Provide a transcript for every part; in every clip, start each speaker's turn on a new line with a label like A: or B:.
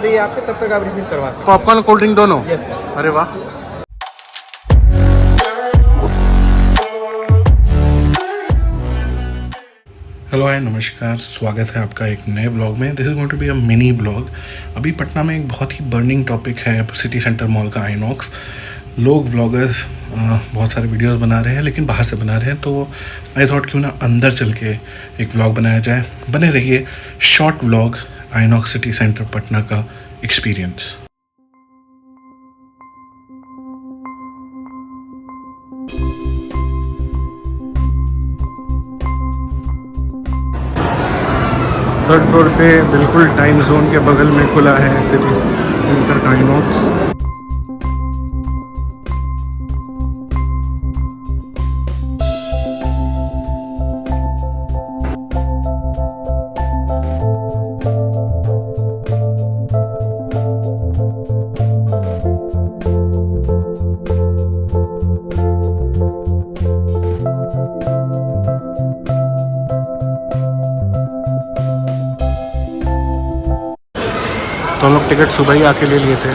A: ये आपके तब तक आप रिफिल करवा सकते
B: पॉपकॉर्न और कोल्ड ड्रिंक दोनों?
A: हैं। Yes sir.
B: अरे वाह। हेलो हाय नमस्कार, स्वागत है आपका एक नए ब्लॉग में। This is going to be a mini blog. अभी पटना में एक बहुत ही बर्निंग टॉपिक है सिटी सेंटर मॉल का आइनॉक्स। लोग ब्लॉगर्स बहुत सारे वीडियोस बना रहे हैं, लेकिन बाहर से बना रहे हैं, तो आई थॉट क्यों ना अंदर चल के एक ब्लॉग बनाया जाए। बने रहिए, short blog INOX city centre Patna का एक्सपीरियंस। थर्ड फ्लोर पे बिल्कुल टाइम जोन के बगल में खुला है सिटी सेंटर का आइनॉक्स। तो हम लोग टिकट सुबह ही आके ले लिए थे।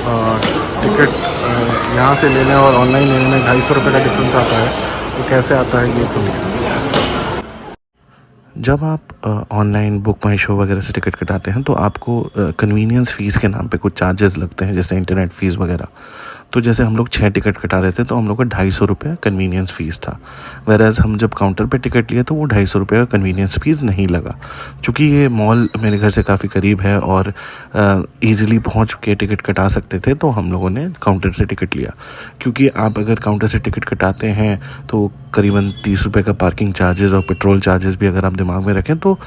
B: और टिकट यहाँ से लेने और ऑनलाइन लेने में 250 रुपये का डिफरेंस आता है। तो कैसे आता है ये सुनिए। जब आप ऑनलाइन बुक माई शो वगैरह से टिकट कटाते हैं तो आपको कन्वीनियंस फ़ीस के नाम पे कुछ चार्जेस लगते हैं, जैसे इंटरनेट फ़ीस वगैरह। तो जैसे हम लोग 6 टिकट कटा रहे थे तो हम लोग का 250 रुपये कन्वीनियंस फ़ीस था। वेराज हम जब काउंटर पे टिकट लिए तो वो 250 रुपये का कन्वीनियंस फ़ीस नहीं लगा। चूँकि ये मॉल मेरे घर से काफ़ी करीब है और ईज़िली पहुँच के टिकट कटा सकते थे, तो हम लोगों ने काउंटर से टिकट लिया। क्योंकि आप अगर काउंटर से टिकट कटाते हैं तो करीबन 30 रुपये का पार्किंग चार्जेस और पेट्रोल चार्जेस भी अगर आप दिमाग में रखें तो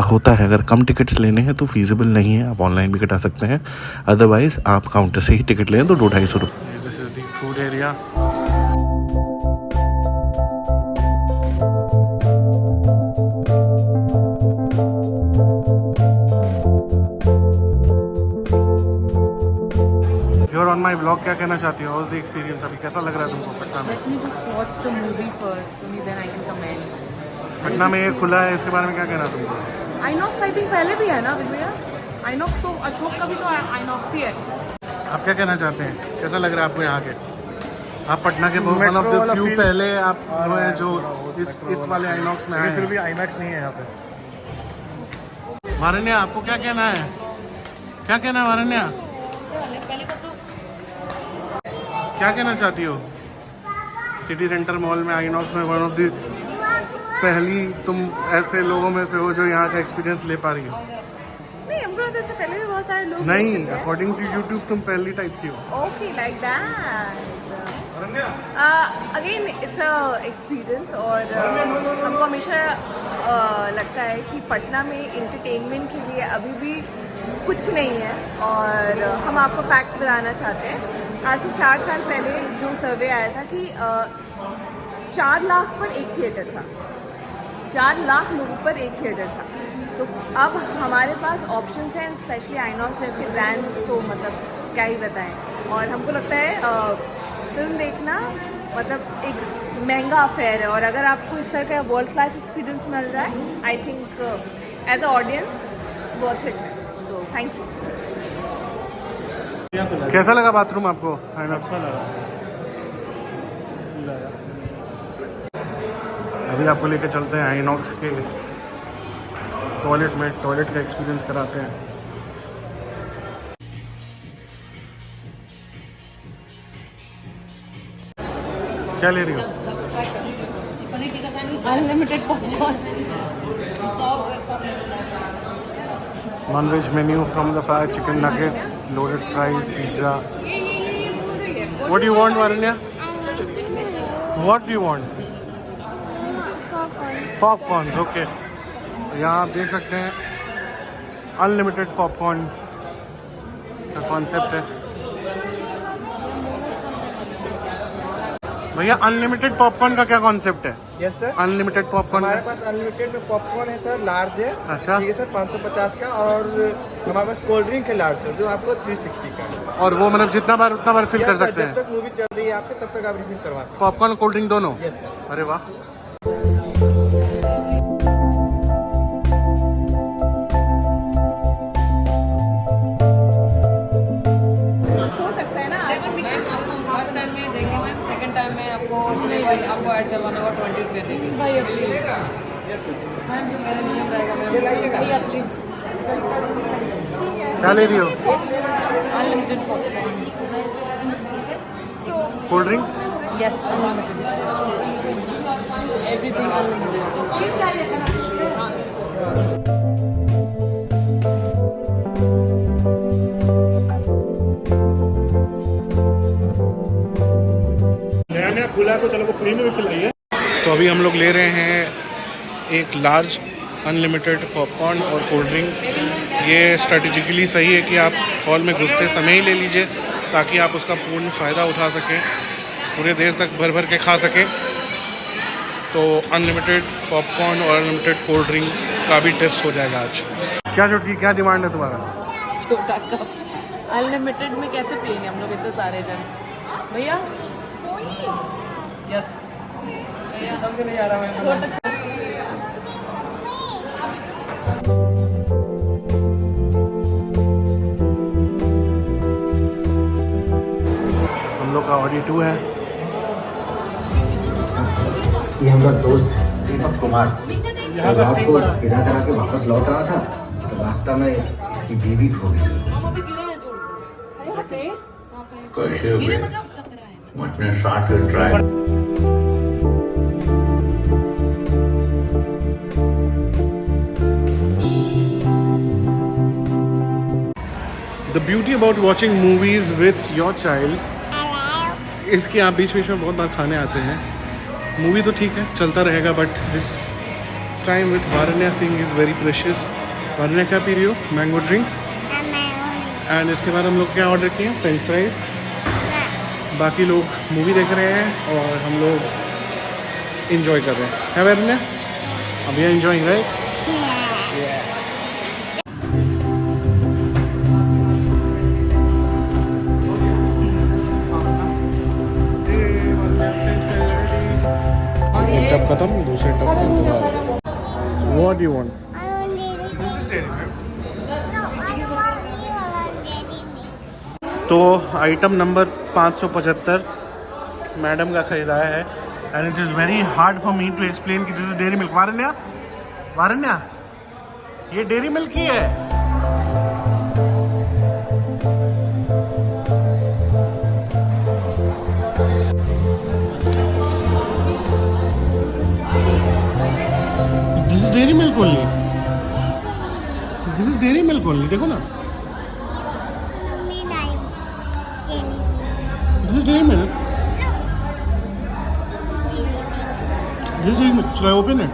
B: होता है। अगर कम टिकट्स लेने हैं तो फीजिबल नहीं है, आप ऑनलाइन भी कटा सकते हैं। अदरवाइज़ आप काउंटर से ही टिकट लें तो 250 रुपये। This is the food area. You're on my vlog, क्या कहना चाहती हो? How's the experience? अभी कैसा लग रहा है तुमको पटना में?
C: Let me just watch the movie first, only then I can comment.
B: Patna में ये खुला है, इसके बारे में क्या कहना तुमको?
C: आइनॉक्स आई थिंक पहले भी है ना भैया? आइनॉक्स तो अशोक का भी तो आइनॉक्स ही है।
B: आप क्या कहना चाहते हैं? कैसा लग रहा है आपको यहाँ के? आप पटना के वन ऑफ द फ्यू पहले आप हैं जो इस वाले आइनॉक्स में आए हैं।
A: फिर भी आईमैक्स नहीं है यहाँ पे।
B: वारण्या, आपको क्या कहना है? क्या कहना है वारण्या? क्या कहना चाहती हो? सिटी सेंटर मॉल में आइनॉक्स में वन ऑफ द पहली तुम ऐसे लोगों में से हो जो यहाँ का एक्सपीरियंस ले पा रही हो।
C: नहीं, हमको तो इससे पहले भी बहुत सारे लोग
B: नहीं, अकॉर्डिंग टू यूट्यूब तुम पहली टाइप की हो।
C: Okay like that. Again it's a experience और हमको हमेशा लगता है कि पटना में इंटरटेनमेंट के लिए अभी भी कुछ नहीं है। और हम आपको फैक्ट्स बताना चाहते हैं। आज से 4 साल पहले जो सर्वे आया था कि 4 लाख पर एक थिएटर था, 4 लाख लोगों पर एक थिएटर था। तो अब हमारे पास ऑप्शंस हैं, स्पेशली आइनॉक्स जैसे ब्रांड्स, तो मतलब क्या ही बताएं। और हमको लगता है फिल्म देखना मतलब एक महंगा अफेयर है, और अगर आपको इस तरह का वर्ल्ड क्लास एक्सपीरियंस मिल रहा है, I think as a audience worth it है। So thank you.
B: कैसा लगा बाथरूम आपको?
A: अच्छा लगा।
B: अभी आपको लेके चलते हैं आइनॉक्स के टॉयलेट में, टॉयलेट का एक्सपीरियंस कराते हैं। क्या ले रही हो?
C: Unlimited popcorn.
B: Non-veg menu from the fried chicken nuggets, loaded fries, pizza. What do you want, Varanya? What do you want? Popcorns, okay. यहाँ आप देख सकते हैं अनलिमिटेड पॉपकॉर्न का कॉन्सेप्ट है। भैया अनलिमिटेड पॉपकॉर्न का क्या कॉन्सेप्ट है?
A: Yes sir.
B: अनलिमिटेड पॉपकॉर्न
A: हमारे पास अनलिमिटेड में पॉपकॉर्न है सर, लार्ज है।
B: अच्छा।
A: ठीक है सर, 550 का। और हमारे पास कोल्ड ड्रिंक है लार्ज सर, जो आपको 360 का है।
B: और वो मतलब जितना बार उतना बार फिल कर सकते
A: जब
B: हैं?
A: तक मूवी चल रही है आपके, तब तक आप रिफिल करवा सकते हैं।
B: पॉपकॉर्न कोल्ड ड्रिंक दोनों?
A: Yes sir.
B: अरे वाह।
D: को ऐड करवाना होगा 20 रुपये देंगे भैया प्लीज। मैम जो मेरा नियम रहेगा भैया प्लीज।
B: क्या ले रही हो?
D: Unlimited popcorn.
B: Cold drink?
D: Yes unlimited, everything unlimited.
B: नया खुला है तो चलो वो फ्री में भी पिलाइए। तो अभी हम लोग ले रहे हैं एक लार्ज अनलिमिटेड पॉपकॉर्न और कोल्ड ड्रिंक। ये स्ट्रेटेजिकली सही है कि आप हॉल में घुसते समय ही ले लीजिए ताकि आप उसका पूर्ण फ़ायदा उठा सकें, पूरे देर तक भर भर के खा सकें। तो अनलिमिटेड पॉपकॉर्न और अनलिमिटेड कोल्ड ड्रिंक का भी टेस्ट हो जाएगा आज। क्या छुटकी, क्या डिमांड है तुम्हारा?
D: छोटा कप अनलिमिटेड में कैसे पियेंगे हम लोग इतने सारे जन भैया? यस
A: समझ नहीं आ रहा मैं।
D: छोटा
B: हम लोग का ऑडी 2 है।
E: ये हमारा दोस्त है दीपक कुमार। रात को विदा करा के वापस लौट रहा था तो रास्ता में इसकी बीवी खो गई।
F: कैसे हुए? अपने साथ try.
B: The beauty about watching movies with your child इसके आप बीच बीच में बहुत बार खाने आते हैं। मूवी तो ठीक है चलता रहेगा but this time with Varanya Singh is very precious. Varanya क्या पी रही हो? Mango drink. एंड इसके बाद हम लोग क्या ऑर्डर किए? French fries. बाकी लोग मूवी देख रहे हैं और हम लोग इंजॉय कर रहे हैं। है वारण्या? अब ये इंजॉइंग राइट? एक टप खत्म, दूसरे टप का इंतजार। What do you want? तो आइटम नंबर 575 मैडम का खरीदाया है and it is very hard for me to explain कि this is Dairy Milk. Varanya, Varanya ये डेयरी मिल्क ही है। This is Dairy Milk only. This is Dairy Milk only. देखो ना, this is Dairy Milk. This is Dairy Milk. Should I open it?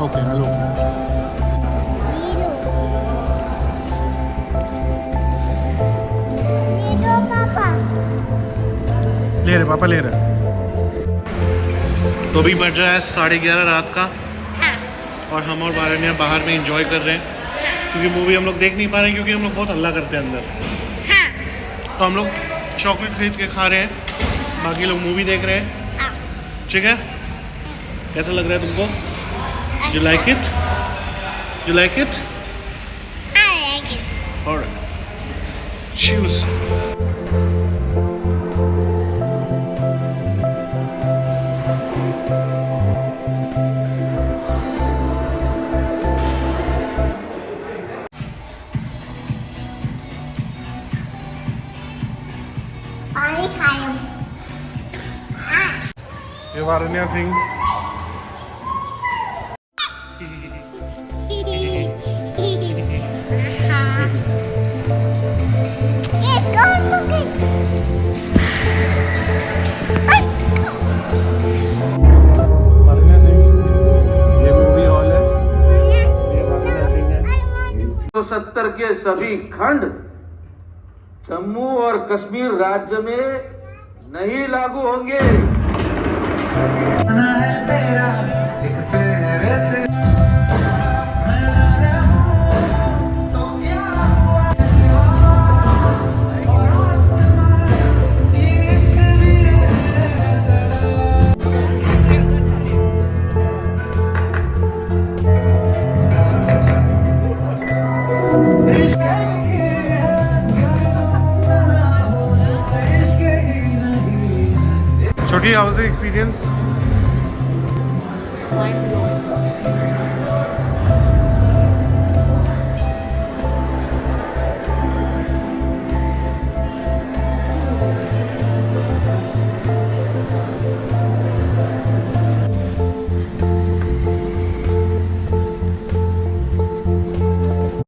B: Okay, I'll open it. ले रहे पापा, ले रहे। तो अभी बज रहा है 11:30 रात का और हम और वारण्या बाहर में एंजॉय कर रहे हैं क्योंकि मूवी हम लोग देख नहीं पा रहे हैं क्योंकि हम लोग बहुत हल्ला करते हैं अंदर। तो हम लोग चॉकलेट खरीद के खा रहे हैं, बाकी लोग मूवी देख रहे हैं। ठीक है, कैसा लग रहा है तुमको? You like it? You like it? Alright, choose.
G: पानी खाए।
B: ये वारण्या सिंह। वारण्या सिंह, ये मूवी हॉल है। ये वारण्या सिंह है।
H: 170 के सभी खंड जम्मू और कश्मीर राज्य में नहीं लागू होंगे।
B: छोटी, how was the experience?
D: Mind blowing.